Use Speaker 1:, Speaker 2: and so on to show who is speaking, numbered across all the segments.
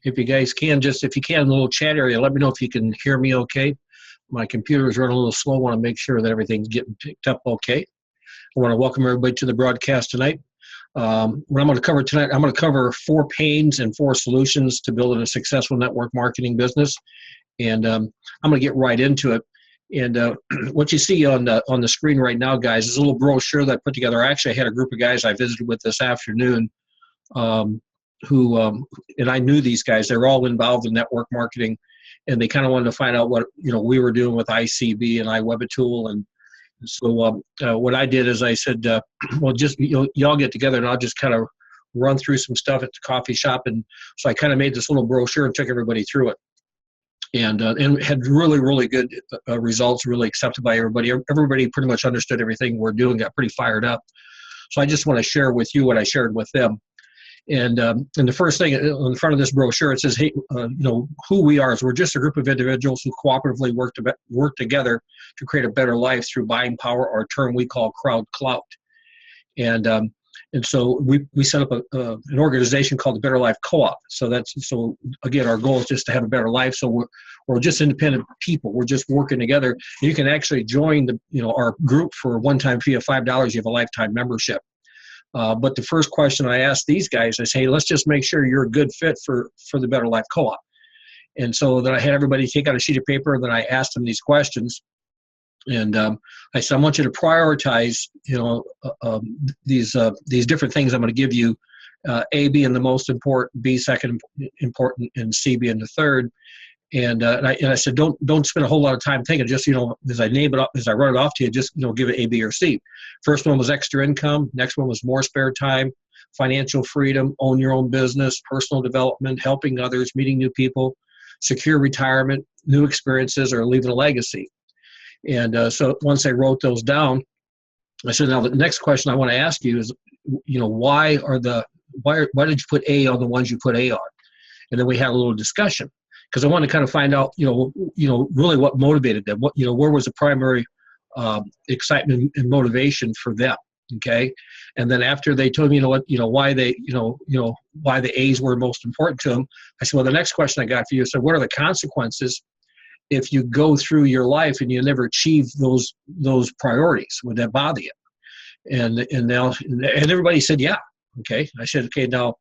Speaker 1: if you guys can, just if you can, in the little chat area, let me know if you can hear me okay. My computer is running a little slow. I want to make sure that everything's getting picked up okay. I want to welcome everybody to the broadcast tonight. What I'm going to cover tonight, I'm going to cover 4 pains and 4 solutions to building a successful network marketing business. And I'm going to get right into it. And what you see on the screen right now, guys, is a little brochure that I put together. Actually, I had a group of guys I visited with this afternoon who, and I knew these guys. They're all involved in network marketing, and they kind of wanted to find out what we were doing with ICB and iWebitool. And so what I did is I said, well, just y'all get together, and I'll just kind of run through some stuff at the coffee shop. And so I kind of made this little brochure and took everybody through it. And had really, really good results, really accepted by everybody. Everybody pretty much understood everything we're doing, got pretty fired up. So I just want to share with you what I shared with them. And the first thing on the front of this brochure, it says, hey, who we are is we're just a group of individuals who cooperatively work together to create a better life through buying power, or a term we call crowd clout. And so we set up an organization called the Better Life Co-op. So again, our goal is just to have a better life. So we're just independent people. We're just working together. You can actually join our group for a one-time fee of $5. You have a lifetime membership. But the first question I asked these guys, I say, hey, let's just make sure you're a good fit for the Better Life Co-op. And so then I had everybody take out a sheet of paper, and then I asked them these questions. And I said, I want you to prioritize, these different things I'm going to give you, A being the most important, B second important, and C being the third. And I said, don't spend a whole lot of time thinking. Just as I name it up, as I run it off to you, just give it A, B, or C. First one was extra income. Next one was more spare time, financial freedom, own your own business, personal development, helping others, meeting new people, secure retirement, new experiences, or leaving a legacy. And so once I wrote those down, I said, now the next question I want to ask you is, why did you put A on the ones you put A on? And then we had a little discussion, because I wanted to kind of find out, really what motivated them. Where was the primary excitement and motivation for them? Okay, and then after they told me, why the A's were most important to them, I said, well, the next question I got for you is, what are the consequences if you go through your life and you never achieve those priorities? Would that bother you? And everybody said, yeah. Okay. I said, okay, now,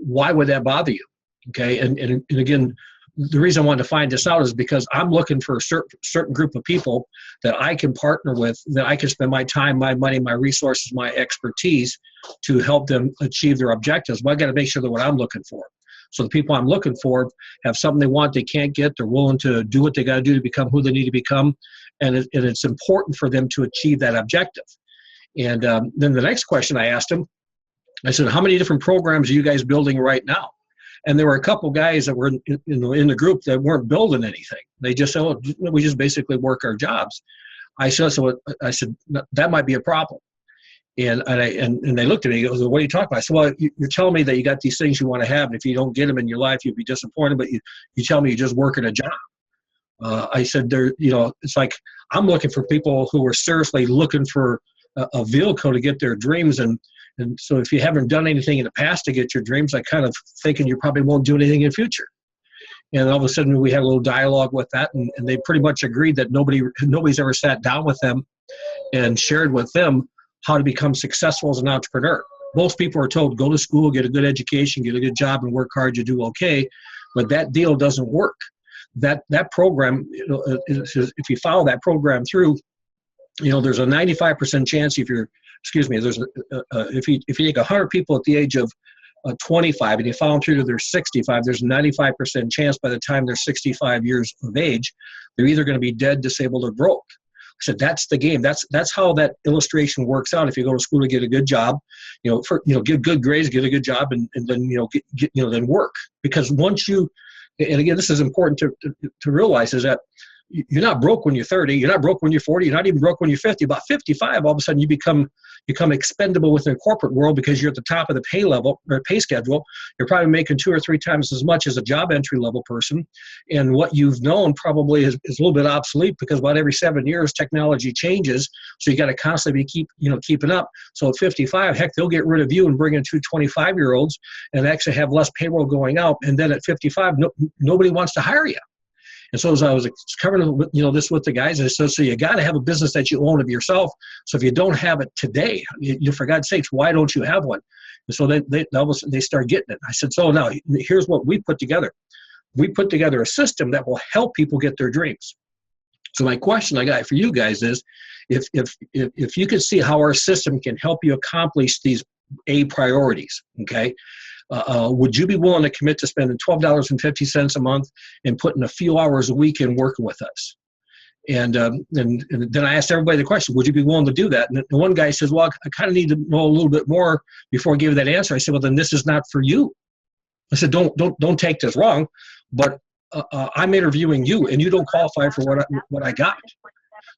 Speaker 1: why would that bother you? Okay. And again, the reason I wanted to find this out is because I'm looking for a certain group of people that I can partner with, that I can spend my time, my money, my resources, my expertise to help them achieve their objectives. But I got to make sure that what I'm looking for. So the people I'm looking for have something they want, they can't get, they're willing to do what they got to do to become who they need to become, and it's important for them to achieve that objective. And then the next question I asked them, I said, how many different programs are you guys building right now? And there were a couple guys that were in the group that weren't building anything. They just said, oh, we just basically work our jobs. I said, that might be a problem. And they looked at me and goes, well, what are you talking about? I said, well, you're telling me that you got these things you want to have, and if you don't get them in your life, you'll be disappointed, but you tell me you're just working a job. I said, it's like I'm looking for people who are seriously looking for a vehicle to get their dreams. And so if you haven't done anything in the past to get your dreams, I kind of thinking you probably won't do anything in the future. And all of a sudden we had a little dialogue with that, and they pretty much agreed that nobody's ever sat down with them and shared with them how to become successful as an entrepreneur. Most people are told, go to school, get a good education, get a good job, and work hard, you do okay. But that deal doesn't work. That program, if you follow that program through, there's a 95% chance if you take 100 people at the age of 25 and you follow them through to their 65, there's a 95% chance by the time they're 65 years of age, they're either going to be dead, disabled, or broke. I said, that's the game. That's how that illustration works out. If you go to school to get a good job, get good grades, get a good job, and then then work. Because once you, and again, this is important to realize, is that you're not broke when you're 30, you're not broke when you're 40, you're not even broke when you're 50. About 55, all of a sudden you become become expendable within the corporate world because you're at the top of the pay level or pay schedule. You're probably making 2 or 3 times as much as a job entry level person. And what you've known probably is a little bit obsolete, because about every 7 years, technology changes. So you got to constantly keeping up. So at 55, heck, they'll get rid of you and bring in 2 25-year-olds and actually have less payroll going out. And then at 55, nobody wants to hire you. And so as I was covering this with the guys, I said, so you got to have a business that you own of yourself. So if you don't have it today, for God's sakes, why don't you have one? And so they start getting it. I said, so now here's what we put together. We put together a system that will help people get their dreams. So my question I got for you guys is, if you could see how our system can help you accomplish these A priorities, okay? Would you be willing to commit to spending $12.50 a month and putting a few hours a week in working with us? And then I asked everybody the question, would you be willing to do that? And one guy says, well, I kind of need to know a little bit more before I give you that answer. I said, well, then this is not for you. I said, don't take this wrong, but I'm interviewing you, and you don't qualify for what I got.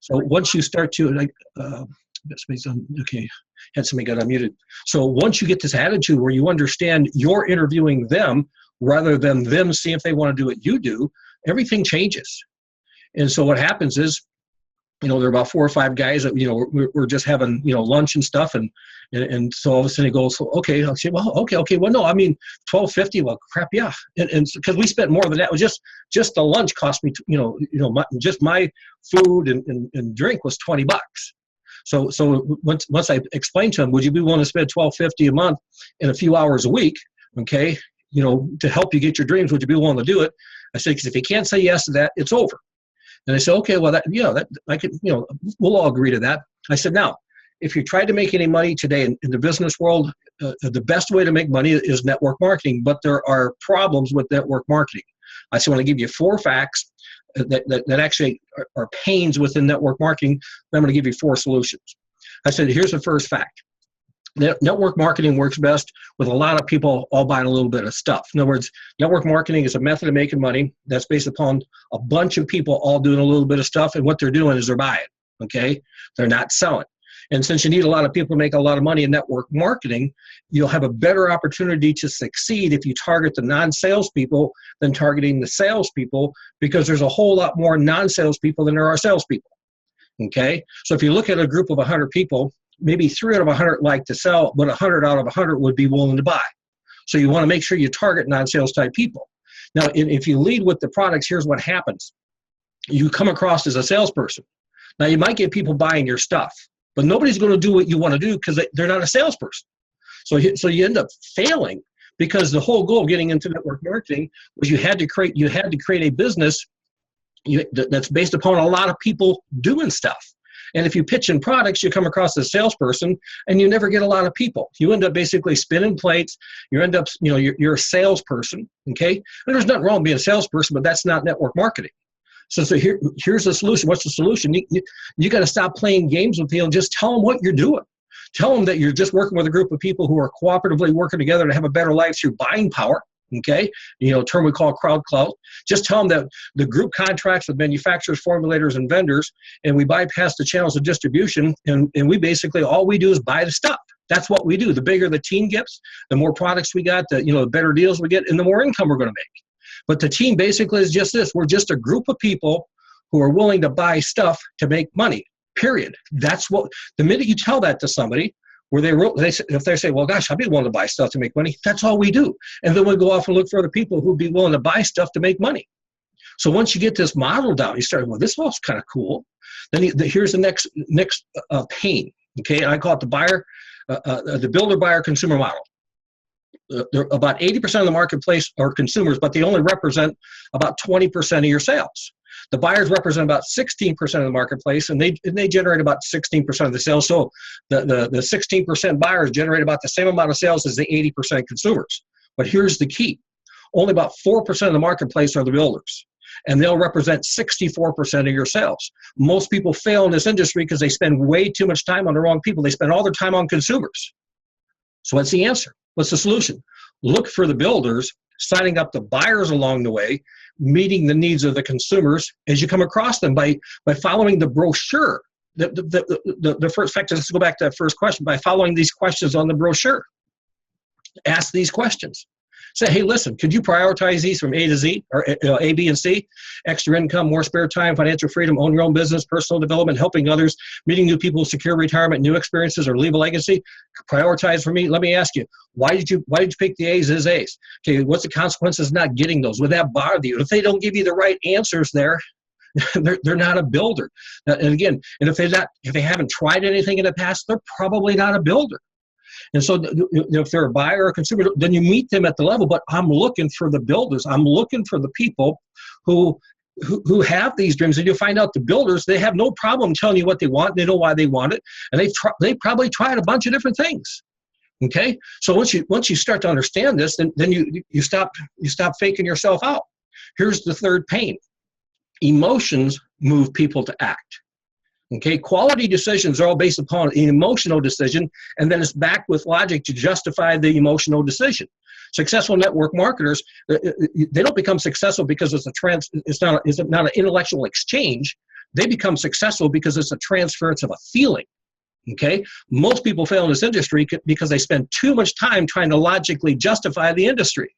Speaker 1: So once you start to okay, had somebody got unmuted. So once you get this attitude where you understand you're interviewing them rather than them seeing if they want to do what you do, everything changes. And so what happens is, there are about 4 or 5 guys that, we're just having, lunch and stuff. And so all of a sudden he goes, okay, I'll say, well, okay. Well, no, I mean, $12.50. Well, crap. Yeah. And because we spent more than that. It was just the lunch cost me, just my food and drink was $20. So once I explained to him, would you be willing to spend $12.50 a month and a few hours a week, okay, to help you get your dreams, would you be willing to do it? I said, because if you can't say yes to that, it's over. And I said, okay, well, that I could, we'll all agree to that. I said, now, if you tried to make any money today in the business world, the best way to make money is network marketing, but there are problems with network marketing. I said, I want to give you 4 facts that actually are pains within network marketing. I'm going to give you 4 solutions. I said, here's the first fact. Network marketing works best with a lot of people all buying a little bit of stuff. In other words, network marketing is a method of making money that's based upon a bunch of people all doing a little bit of stuff, and what they're doing is they're buying, okay? They're not selling. And since you need a lot of people to make a lot of money in network marketing, you'll have a better opportunity to succeed if you target the non-salespeople than targeting the salespeople, because there's a whole lot more non-salespeople than there are salespeople, okay? So if you look at a group of 100 people, maybe 3 out of 100 like to sell, but 100 out of 100 would be willing to buy. So you want to make sure you target non-sales type people. Now, if you lead with the products, here's what happens. You come across as a salesperson. Now, you might get people buying your stuff, but nobody's going to do what you want to do because they're not a salesperson. So you end up failing, because the whole goal of getting into network marketing was you had to create a business that's based upon a lot of people doing stuff. And if you pitch in products, you come across as a salesperson and you never get a lot of people. You end up basically spinning plates. You end up, you're a salesperson, okay? And there's nothing wrong with being a salesperson, but that's not network marketing. So here's the solution. What's the solution? You got to stop playing games with people. Just tell them what you're doing. Tell them that you're just working with a group of people who are cooperatively working together to have a better life through buying power. Okay, a term we call crowd clout. Just tell them that the group contracts with manufacturers, formulators, and vendors, and we bypass the channels of distribution, and we basically, all we do is buy the stuff. That's what we do. The bigger the team gets, the more products we got, the better deals we get, and the more income we're going to make. But the team basically is just this. We're just a group of people who are willing to buy stuff to make money, period. That's what, the minute you tell that to somebody, where if they say, well, gosh, I'd be willing to buy stuff to make money, that's all we do. And then we go off and look for other people who'd be willing to buy stuff to make money. So once you get this model down, you start, well, this all's kind of cool. Then here's the next pain, okay? And I call it the builder-buyer consumer model. About 80% of the marketplace are consumers, but they only represent about 20% of your sales. The buyers represent about 16% of the marketplace, and they generate about 16% of the sales. So the 16% buyers generate about the same amount of sales as the 80% consumers. But here's the key. Only about 4% of the marketplace are the builders, and they'll represent 64% of your sales. Most people fail in this industry because they spend way too much time on the wrong people. They spend all their time on consumers. So what's the answer? What's the solution? Look for the builders, signing up the buyers along the way, meeting the needs of the consumers as you come across them by following the brochure the first factor, let's go back to that first question, by following these questions on the brochure. Ask these questions. Say, hey, listen, could you prioritize these from A to Z, or A, B, and C? Extra income, more spare time, financial freedom, own your own business, personal development, helping others, meeting new people, secure retirement, new experiences, or leave a legacy. Prioritize for me. Let me ask you, why did you pick the A's as A's? Okay, what's the consequences of not getting those? Would that bother you? If they don't give you the right answers there, they're not a builder. And again, and if they haven't tried anything in the past, they're probably not a builder. And so if they're a buyer or a consumer, then you meet them at the level. But I'm looking for the builders. I'm looking for the people who have these dreams. And you'll find out the builders, they have no problem telling you what they want. They know why they want it. And they probably tried a bunch of different things. Okay? So once you start to understand this, then you stop faking yourself out. Here's the third pain. Emotions move people to act. Okay, quality decisions are all based upon an emotional decision, and then it's backed with logic to justify the emotional decision. Successful network marketers, they don't become successful because it's not an intellectual exchange. They become successful because it's a transference of a feeling. Okay, most people fail in this industry because they spend too much time trying to logically justify the industry.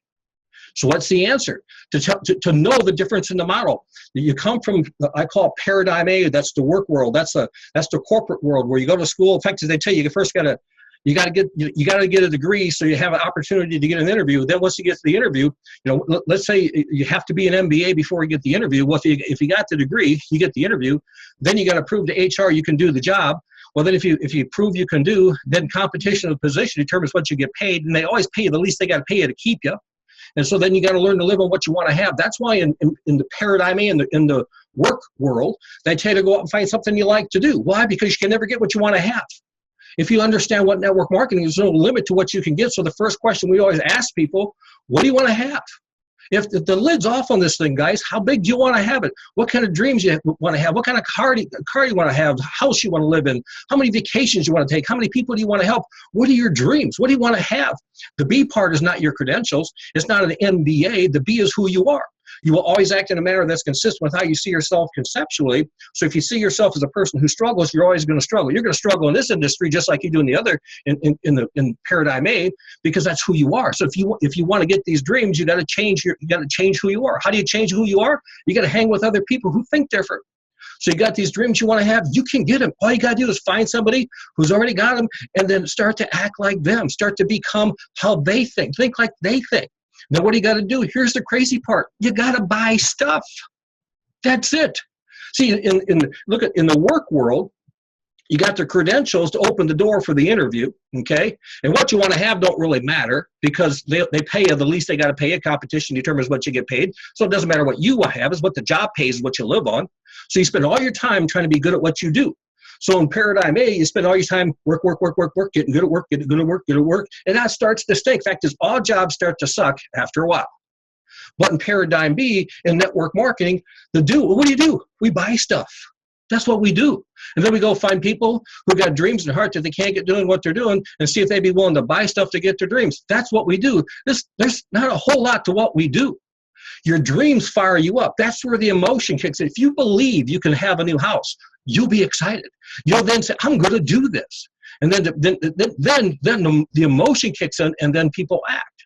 Speaker 1: So what's the answer? To know the difference in the model. You come from, I call it paradigm A, that's the work world, that's the corporate world where you go to school. In fact, they tell you first you got to get a degree so you have an opportunity to get an interview. Then once you get to the interview, let's say you have to be an MBA before you get the interview. Well, if you got the degree, you get the interview. Then you got to prove to HR you can do the job. Well, then if you prove you can do, then competition of position determines what you get paid, and they always pay you the least they got to pay you to keep you. And so then you got to learn to live on what you want to have. That's why in the paradigm A, in the work world, they tell you to go out and find something you like to do. Why? Because you can never get what you want to have. If you understand what network marketing is, there's no limit to what you can get. So the first question we always ask people, what do you want to have? If the lid's off on this thing, guys, how big do you want to have it? What kind of dreams you want to have? What kind of car do you want to have? House you want to live in? How many vacations you want to take? How many people do you want to help? What are your dreams? What do you want to have? The B part is not your credentials. It's not an MBA. The B is who you are. You will always act in a manner that's consistent with how you see yourself conceptually. So if you see yourself as a person who struggles, you're always going to struggle. You're going to struggle in this industry just like you do in the other, in paradigm A, because that's who you are. So if you want to get these dreams, you got to change who you are. How do you change who you are? You got to hang with other people who think different. So you got these dreams you want to have, you can get them. All you got to do is find somebody who's already got them and then start to act like them, start to become how they think like they think. Now, what do you got to do? Here's the crazy part. You got to buy stuff. That's it. See, in the work world, you got the credentials to open the door for the interview, okay? And what you want to have don't really matter because they pay you the least they got to pay you. Competition determines what you get paid. So it doesn't matter what you have, is what the job pays is what you live on. So you spend all your time trying to be good at what you do. So in paradigm A, you spend all your time work, getting good at work, and that starts to stink. In fact, all jobs start to suck after a while. But in paradigm B, in network marketing, what do? We buy stuff. That's what we do. And then we go find people who got dreams in heart that they can't get doing what they're doing and see if they'd be willing to buy stuff to get their dreams. That's what we do. There's not a whole lot to what we do. Your dreams fire you up. That's where the emotion kicks in. If you believe you can have a new house, you'll be excited. You'll then say, I'm going to do this. And then the emotion kicks in, and then people act.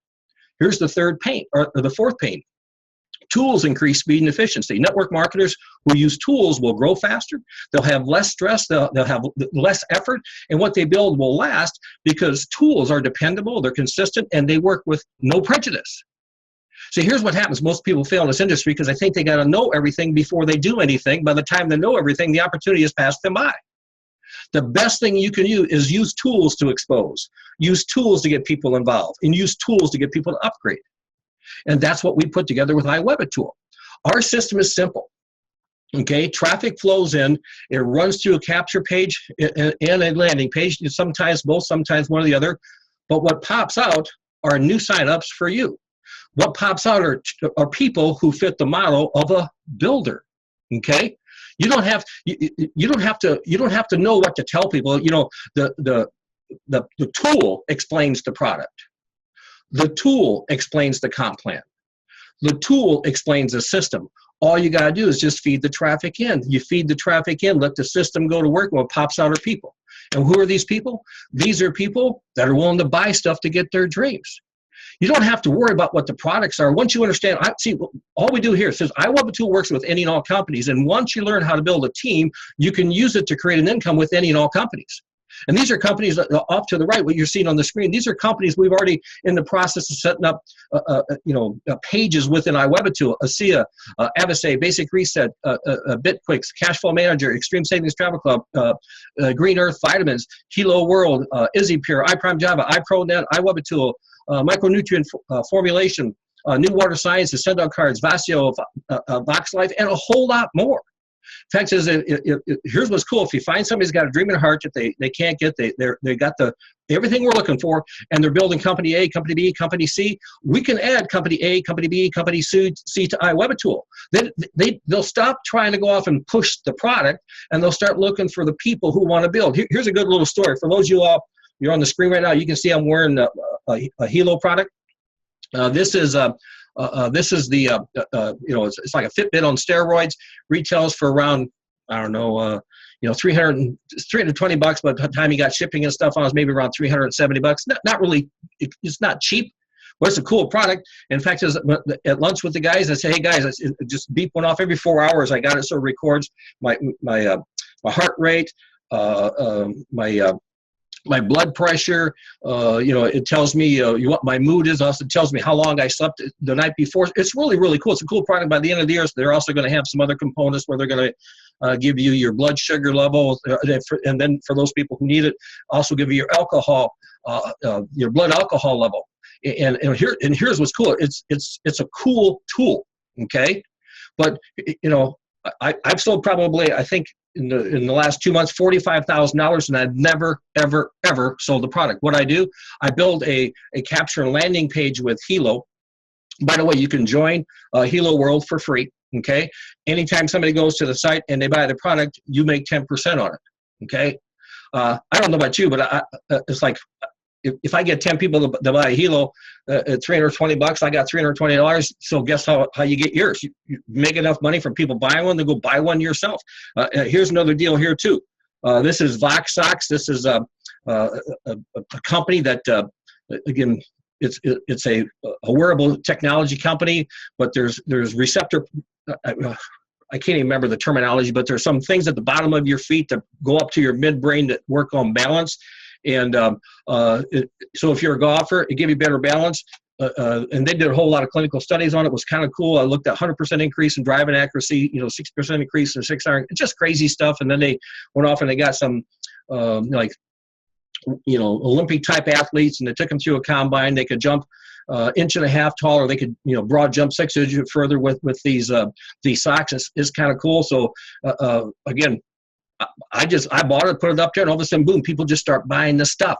Speaker 1: Here's the third pain, or the fourth pain. Tools increase speed and efficiency. Network marketers who use tools will grow faster. They'll have less stress. They'll have less effort. And what they build will last because tools are dependable, they're consistent, and they work with no prejudice. So here's what happens. Most people fail in this industry because they think they got to know everything before they do anything. By the time they know everything, the opportunity has passed them by. The best thing you can use is use tools to expose, use tools to get people involved, and use tools to get people to upgrade. And that's what we put together with iWebItTool. Our system is simple. Okay, traffic flows in, it runs through a capture page and a landing page, sometimes both, sometimes one or the other. But what pops out are new signups for you. What pops out are people who fit the model of a builder. Okay, you don't have to know what to tell people. You know, the tool explains the product. The tool explains the comp plan. The tool explains the system. All you got to do is just feed the traffic in. You feed the traffic in, let the system go to work, and what pops out are people. And who are these people? These are people that are willing to buy stuff to get their dreams. You don't have to worry about what the products are. Once you understand, all we do here says iWeb Tool works with any and all companies. And once you learn how to build a team, you can use it to create an income with any and all companies. And these are companies off to the right, what you're seeing on the screen. These are companies we've already in the process of setting up, pages within iWebitool, ASEA, Avasay, Basic Reset, BitQuicks, Cashflow Manager, Extreme Savings Travel Club, Green Earth Vitamins, Hilo World, EasyPure, iPrime Java, iProNet, iWebitool, Micronutrient Formulation, New Water Sciences, Send-Out Cards, Vasio, Vox Life, and a whole lot more. In fact, here's what's cool. If you find somebody's got a dream in heart that they can't get, they got everything we're looking for, and they're building company A, company B, company C, we can add company A, company B, company C to iWebitool. They'll stop trying to go off and push the product, and they'll start looking for the people who want to build. Here's a good little story. For those of you all, you're on the screen right now, you can see I'm wearing a Hilo product. This is the it's like a Fitbit on steroids. Retails for around, I don't know, $320. By the time you got shipping and stuff on, it was maybe around $370. Not really, it's not cheap, but it's a cool product. In fact, at lunch with the guys, I say, hey guys, it just beep one off every 4 hours. I got it, so it records my heart rate, my blood pressure, it tells me what my mood is. Also tells me how long I slept the night before. It's really, really cool. It's a cool product. By the end of the year, they're also going to have some other components where they're going to give you your blood sugar level, and then for those people who need it, also give you your alcohol, your blood alcohol level. And here's what's cool. It's a cool tool. Okay, but I've sold probably, I think, in the last 2 months, $45,000, and I've never, ever, ever sold the product. What I do, I build a capture and landing page with Hilo. By the way, you can join Hilo World for free, okay? Anytime somebody goes to the site and they buy the product, you make 10% on it, okay? I don't know about you, but it's like, if I get 10 people to buy a Hilo at $320, I got $320. So guess how you get yours? You make enough money from people buying one to go buy one yourself. Here's another deal here too. This is Vox Socks. This is a company that, again, it's a wearable technology company, but there's receptor. I can't even remember the terminology, but there's some things at the bottom of your feet that go up to your midbrain that work on balance. And so if you're a golfer, it gives you better balance. And they did a whole lot of clinical studies on it. It was kind of cool. I looked at 100% increase in driving accuracy, 6% increase in 6-iron, just crazy stuff. And then they went off and they got some Olympic type athletes, and they took them through a combine. They could jump inch and a half taller. They could, broad jump 6 inches further with these socks. It's kind of cool. So again, I bought it, put it up there, and all of a sudden, boom, people just start buying the stuff.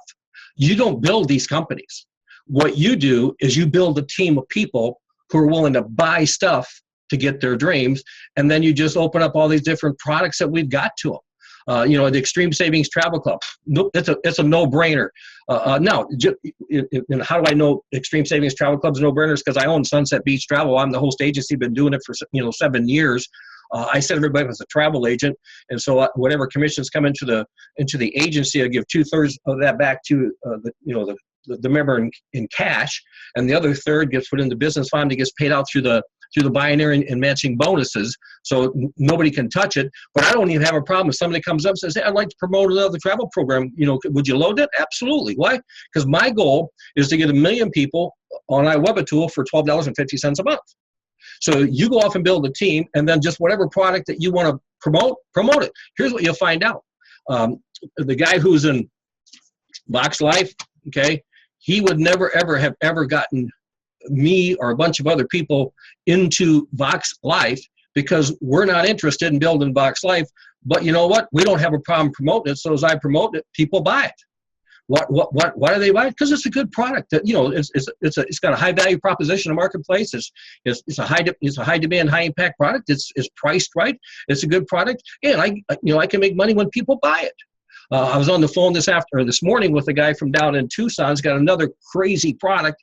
Speaker 1: You don't build these companies. What you do is you build a team of people who are willing to buy stuff to get their dreams, and then you just open up all these different products that we've got to them. The Extreme Savings Travel Club. Nope, it's a no-brainer. Now, how do I know Extreme Savings Travel Club is no-brainers? Because I own Sunset Beach Travel. I'm the host agency. Been doing it for 7 years. I said everybody was a travel agent, and so whatever commissions come into the agency, I give 2/3 of that back to the member in cash, and the other third gets put in the business fund. That gets paid out through the binary and matching bonuses, so nobody can touch it. But I don't even have a problem if somebody comes up and says, hey, I'd like to promote another travel program. Would you load it? Absolutely. Why? Because my goal is to get 1 million people on iWebitool for $12.50 a month. So you go off and build a team, and then just whatever product that you want to promote it. Here's what you'll find out. The guy who's in Vox Life, okay, he would never, ever have ever gotten me or a bunch of other people into Vox Life because we're not interested in building Vox Life. But you know what? We don't have a problem promoting it. So as I promote it, people buy it. Why do they buy it? Because it's a good product. That it's got a high value proposition in the marketplace. It's a high demand, high impact product. It's priced right. It's a good product, and I can make money when people buy it. I was on the phone this morning with a guy from down in Tucson. He's got another crazy product.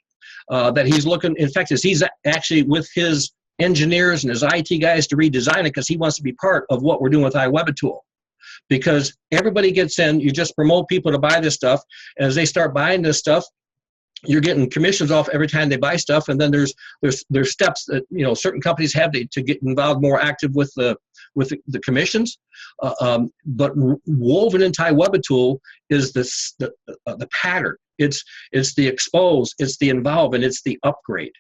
Speaker 1: that he's looking, in fact, is he's actually with his engineers and his IT guys to redesign it because he wants to be part of what we're doing with iWebitool. Because everybody gets in, you just promote people to buy this stuff. As they start buying this stuff, you're getting commissions off every time they buy stuff, and then there's steps that certain companies have to get involved more active with the commissions. But woven into iWebitool is the pattern. It's the expose, it's the involve, and it's the upgrade.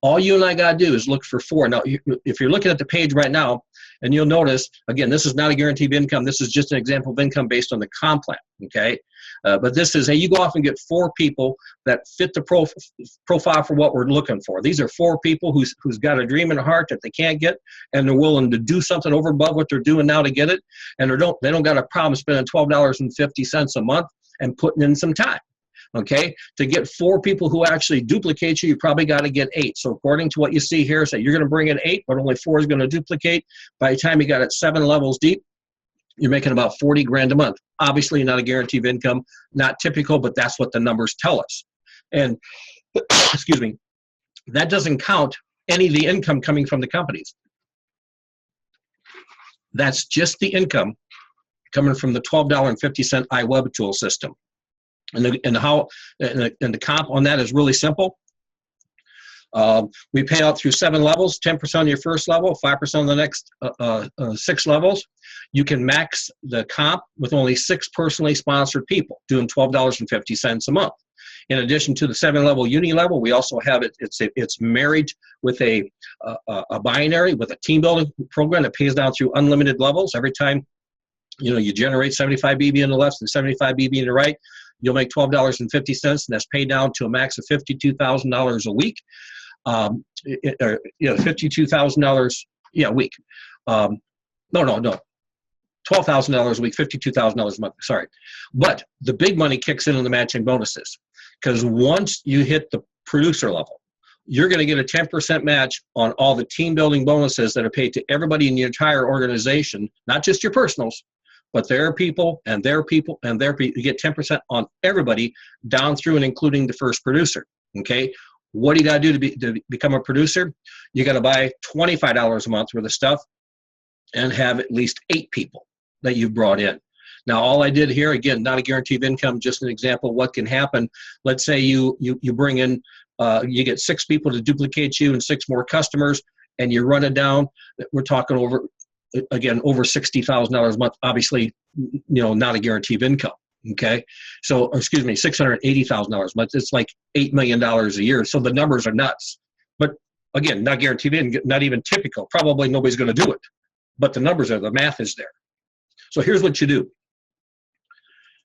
Speaker 1: All you and I got to do is look for 4. Now, if you're looking at the page right now, and you'll notice, again, this is not a guaranteed income. This is just an example of income based on the comp plan, okay? But this is, hey, you go off and get 4 people that fit the profile for what we're looking for. These are 4 people who's got a dream in their heart that they can't get, and they're willing to do something over above what they're doing now to get it, and they don't got a problem spending $12.50 a month and putting in some time. Okay, to get 4 people who actually duplicate you, you probably got to get 8. So according to what you see here, say you're going to bring in 8, but only 4 is going to duplicate. By the time you got it 7 levels deep, you're making about 40 grand a month. Obviously not a guaranteed income, not typical, but that's what the numbers tell us. And excuse me, that doesn't count any of the income coming from the companies. That's just the income coming from the $12.50 iWebitool system. And the comp on that is really simple. We pay out through 7 levels, 10% on your first level, 5% on the next 6 levels. You can max the comp with only 6 personally sponsored people doing $12.50 a month. In addition to the 7-level uni level, we also have it's married with a binary with a team building program that pays down through unlimited levels. Every time you generate 75 BB on the left and 75 BB on the right, you'll make $12.50, and that's paid down to a max of $52,000 a week. $52,000 a week. No, $12,000 a week, $52,000 a month. Sorry, but the big money kicks in on the matching bonuses, because once you hit the producer level, you're going to get a 10% match on all the team building bonuses that are paid to everybody in the entire organization, not just your personals, but their people and their people and their people. You get 10% on everybody down through and including the first producer, okay? What do you got to do to become a producer? You got to buy $25 a month worth of stuff and have at least 8 people that you've brought in. Now, all I did here, again, not a guaranteed income, just an example of what can happen. Let's say you bring in, you get 6 people to duplicate you and 6 more customers, and you run it down. We're talking over $60,000 a month, obviously, not a guaranteed income, okay? So, excuse me, $680,000 a month, it's like $8 million a year. So the numbers are nuts. But again, not guaranteed, not even typical. Probably nobody's going to do it. But the numbers are, the math is there. So here's what you do.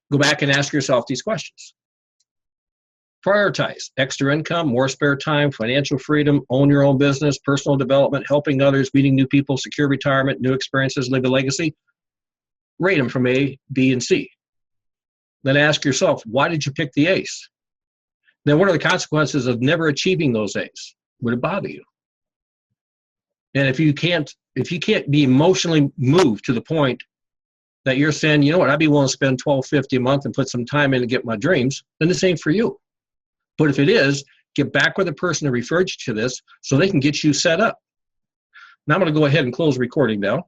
Speaker 1: Go back and ask yourself these questions. Prioritize extra income, more spare time, financial freedom, own your own business, personal development, helping others, meeting new people, secure retirement, new experiences, live a legacy. Rate them from A, B, and C. Then ask yourself, why did you pick the A's? Then what are the consequences of never achieving those A's? Would it bother you? And if you can't be emotionally moved to the point that you're saying, you know what, I'd be willing to spend $12.50 a month and put some time in to get my dreams, then this ain't for you. But if it is, get back with the person who referred you to this so they can get you set up. Now I'm going to go ahead and close recording now.